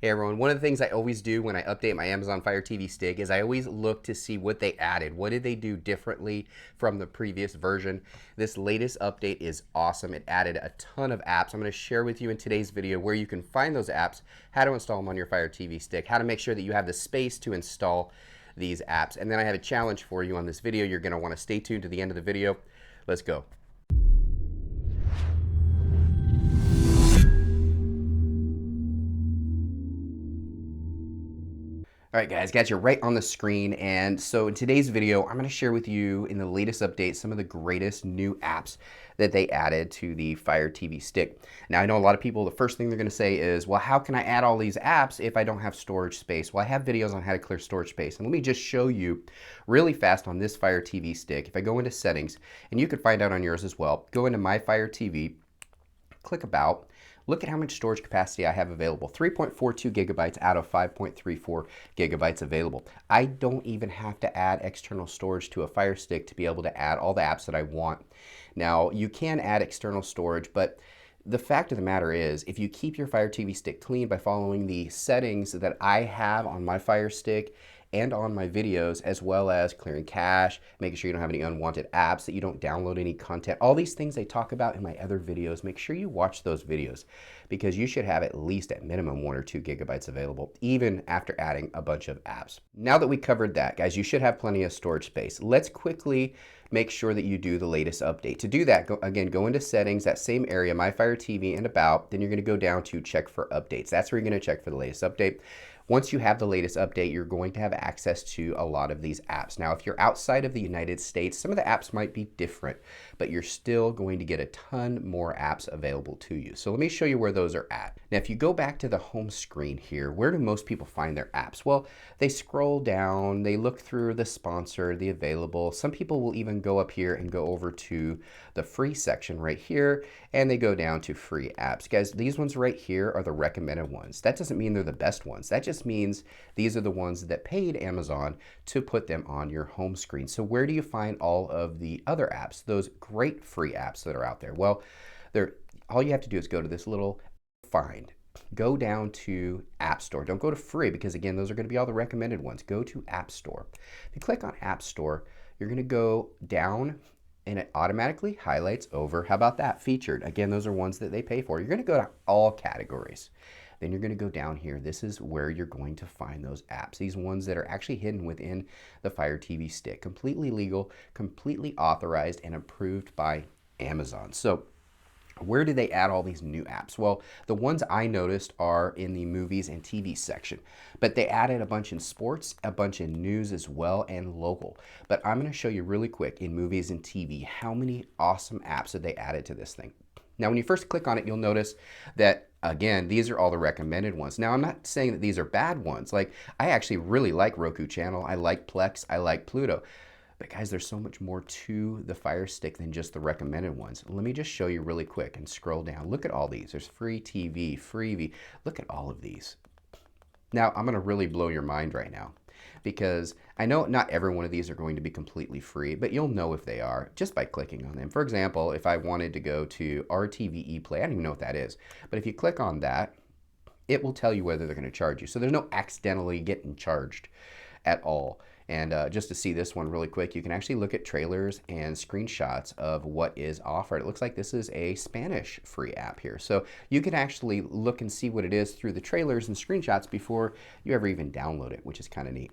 Hey everyone, one of the things I always do when I update my Amazon Fire TV stick is I always look to see what they added. What did they do differently from the previous version? This latest update is awesome. It added a ton of apps. I'm going to share with you in today's video where you can find those apps, how to install them on your Fire TV stick, how to make sure that you have the space to install these apps. And then I have a challenge for you on this video. You're going to want to stay tuned to the end of the video. Let's go. All right, guys, got you right on the screen. And so in today's video, I'm going to share with you in the latest update some of the greatest new apps that they added to the Fire TV stick. Now, I know a lot of people, the first thing they're going to say is, well, how can I add all these apps if I don't have storage space? Well, I have videos on how to clear storage space. And let me just show you really fast on this Fire TV stick. If I go into settings, and you can find out on yours as well, go into My Fire TV, click About. Look at how much storage capacity I have available. 3.42 gigabytes out of 5.34 gigabytes available. I don't even have to add external storage to a Fire Stick to be able to add all the apps that I want. Now, you can add external storage, but the fact of the matter is, if you keep your Fire TV stick clean by following the settings that I have on my Fire Stick and on my videos, as well as clearing cache, making sure you don't have any unwanted apps, that you don't download any content, all these things I talk about in my other videos, make sure you watch those videos because you should have at least at minimum 1 or 2 gigabytes available, even after adding a bunch of apps. Now that we covered that, guys, you should have plenty of storage space. Let's quickly make sure that you do the latest update. To do that, go into settings, that same area, My Fire TV and About, then you're going to go down to check for updates. That's where you're going to check for the latest update. Once you have the latest update, you're going to have access to a lot of these apps. Now, if you're outside of the United States, some of the apps might be different, but you're still going to get a ton more apps available to you. So let me show you where those are at. Now, if you go back to the home screen here, where do most people find their apps? Well, they scroll down, they look through the sponsor, the available. Some people will even go up here and go over to the free section right here, and they go down to free apps. Guys, these ones right here are the recommended ones. That doesn't mean they're the best ones. That just means these are the ones that paid Amazon to put them on your home screen. So where do you find all of the other apps, those great free apps that are out there? Well, all you have to do is go to this little find. Go down to App Store. Don't go to free because, again, those are going to be all the recommended ones. Go to App Store. If you click on App Store, you're going to go down and it automatically highlights over. How about that? Featured. Again, those are ones that they pay for. You're going to go to all categories. Then you're going to go down here. This is where you're going to find those apps. These ones that are actually hidden within the Fire TV stick. Completely legal, completely authorized, and approved by Amazon. So where do they add all these new apps? Well, the ones I noticed are in the movies and TV section, but they added a bunch in sports, a bunch in news as well, and local. But I'm going to show you really quick in movies and TV how many awesome apps that they added to this thing. Now, when you first click on it, you'll notice that, again, these are all the recommended ones. Now, I'm not saying that these are bad ones. Like, I actually really like Roku Channel. I like Plex. I like Pluto. But guys, there's so much more to the Fire Stick than just the recommended ones. Let me just show you really quick and scroll down. Look at all these. There's free TV, freebie. Look at all of these. Now, I'm going to really blow your mind right now because I know not every one of these are going to be completely free, but you'll know if they are just by clicking on them. For example, if I wanted to go to RTVE Play, I don't even know what that is, but if you click on that, it will tell you whether they're going to charge you. So there's no accidentally getting charged at all. And just to see this one really quick, you can actually look at trailers and screenshots of what is offered. It looks like this is a Spanish free app here. So you can actually look and see what it is through the trailers and screenshots before you ever even download it, which is kind of neat.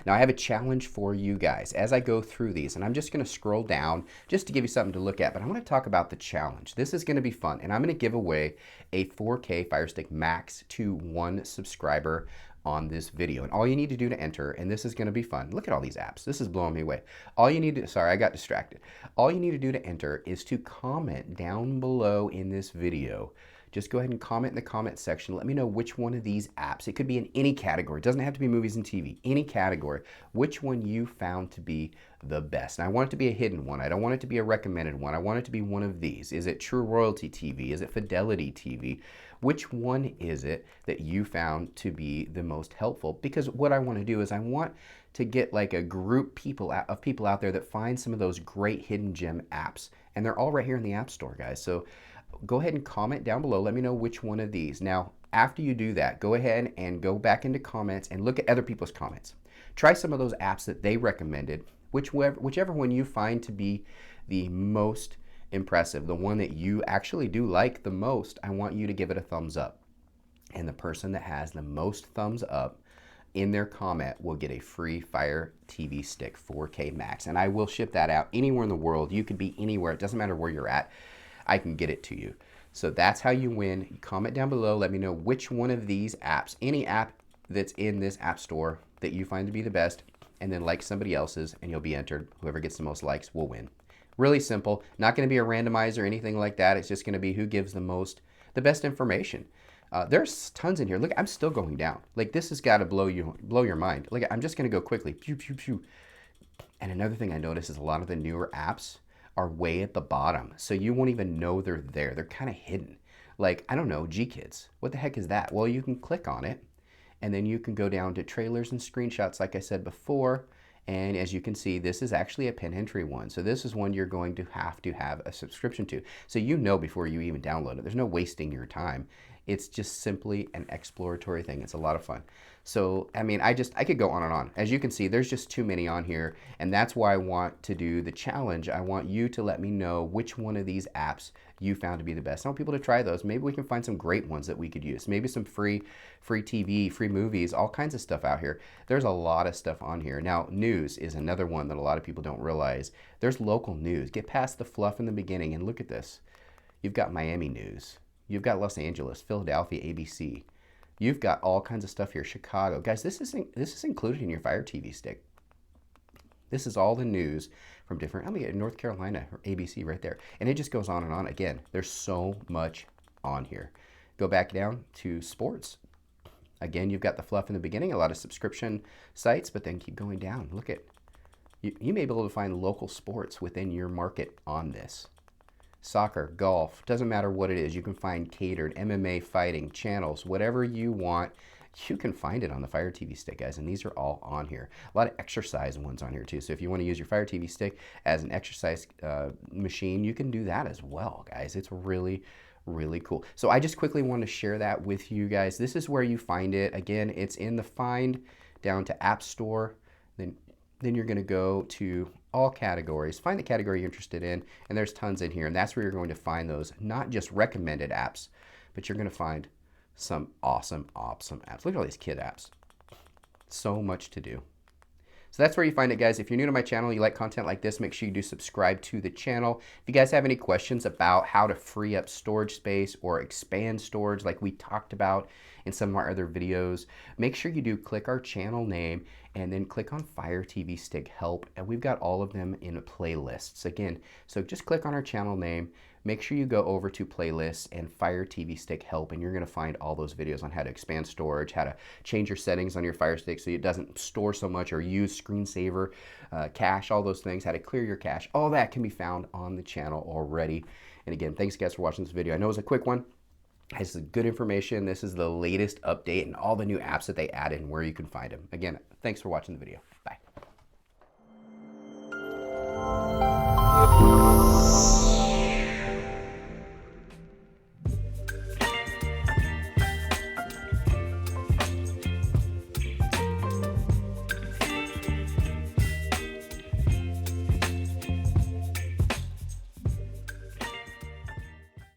Now, I have a challenge for you guys as I go through these, and I'm just going to scroll down just to give you something to look at, but I want to talk about the challenge. This is going to be fun, and I'm going to give away a 4K Fire Stick Max to one subscriber on this video. And all you need to do to enter, and this is going to be fun. Look at all these apps. This is blowing me away. All you need to, sorry, I got distracted. All you need to do to enter is to comment down below in this video. Just go ahead and comment in the comment section. Let me know which one of these apps, it could be in any category. It doesn't have to be movies and TV, any category, which one you found to be the best. And I want it to be a hidden one. I don't want it to be a recommended one. I want it to be one of these. Is it True Royalty TV? Is it Fidelity TV? Which one is it that you found to be the most helpful? Because what I want to do is I want to get like a group of people out there that find some of those great hidden gem apps. And they're all right here in the App Store, guys. So go ahead and comment down below. Let me know which one of these. Now, after you do that, go ahead and go back into comments and look at other people's comments. Try some of those apps that they recommended, whichever one you find to be the most impressive, the one that you actually do like the most. I want you to give it a thumbs up. And the person that has the most thumbs up in their comment will get a free Fire TV Stick 4K Max. And I will ship that out anywhere in the world. You could be anywhere. It doesn't matter where you're at. I can get it to you. So that's how you win. You comment down below. Let me know which one of these apps, any app that's in this app store that you find to be the best, and then like somebody else's, and you'll be entered. Whoever gets the most likes will win. Really simple. Not going to be a randomizer or anything like that. It's just going to be who gives the best information. There's tons in here. Look, I'm still going down. Like, this has got to blow your mind. Like, I'm just going to go quickly. Pew, pew, pew. And another thing I noticed is a lot of the newer apps are way at the bottom. So you won't even know they're there. They're kind of hidden. Like, I don't know, G-Kids. What the heck is that? Well, you can click on it, and then you can go down to trailers and screenshots, like I said before. And as you can see, this is actually a pin entry one. So this is one you're going to have a subscription to. So you know before you even download it. There's no wasting your time. It's just simply an exploratory thing. It's a lot of fun. So, I mean, I could go on and on. As you can see, there's just too many on here. And that's why I want to do the challenge. I want you to let me know which one of these apps you found to be the best. I want people to try those. Maybe we can find some great ones that we could use. Maybe some free TV, free movies, all kinds of stuff out here. There's a lot of stuff on here. Now, news is another one that a lot of people don't realize. There's local news. Get past the fluff in the beginning and look at this. You've got Miami news. You've got Los Angeles, Philadelphia, ABC. You've got all kinds of stuff here. Chicago. Guys, this is included in your Fire TV Stick. This is all the news from different, North Carolina, or ABC right there. And it just goes on and on. Again, there's so much on here. Go back down to sports. Again, you've got the fluff in the beginning, a lot of subscription sites, but then keep going down. Look at, you may be able to find local sports within your market on this. Soccer, golf, doesn't matter what it is. You can find catered, MMA, fighting, channels, whatever you want. You can find it on the Fire TV Stick, guys, and these are all on here. A lot of exercise ones on here, too. So if you want to use your Fire TV Stick as an exercise machine, you can do that as well, guys. It's really, really cool. So I just quickly want to share that with you guys. This is where you find it. Again, it's in the Find down to App Store. Then you're going to go to all categories, find the category you're interested in, and there's tons in here, and that's where you're going to find those, not just recommended apps, but you're going to find some awesome apps. Look at all these kid apps. So much to do. So that's where you find it, guys. If you're new to my channel, you like content like this, make sure you do subscribe to the channel. If you guys have any questions about how to free up storage space or expand storage like we talked about in some of our other videos, make sure you do click our channel name and then click on Fire TV Stick Help, and we've got all of them in playlists. Again, so just click on our channel name, make sure you go over to playlists and Fire TV Stick Help, and you're gonna find all those videos on how to expand storage, how to change your settings on your Fire Stick so it doesn't store so much or use screensaver, cache, all those things, how to clear your cache. All that can be found on the channel already. And again, thanks guys for watching this video. I know it was a quick one. This is good information. This is the latest update and all the new apps that they added and where you can find them. Again, thanks for watching the video. Bye.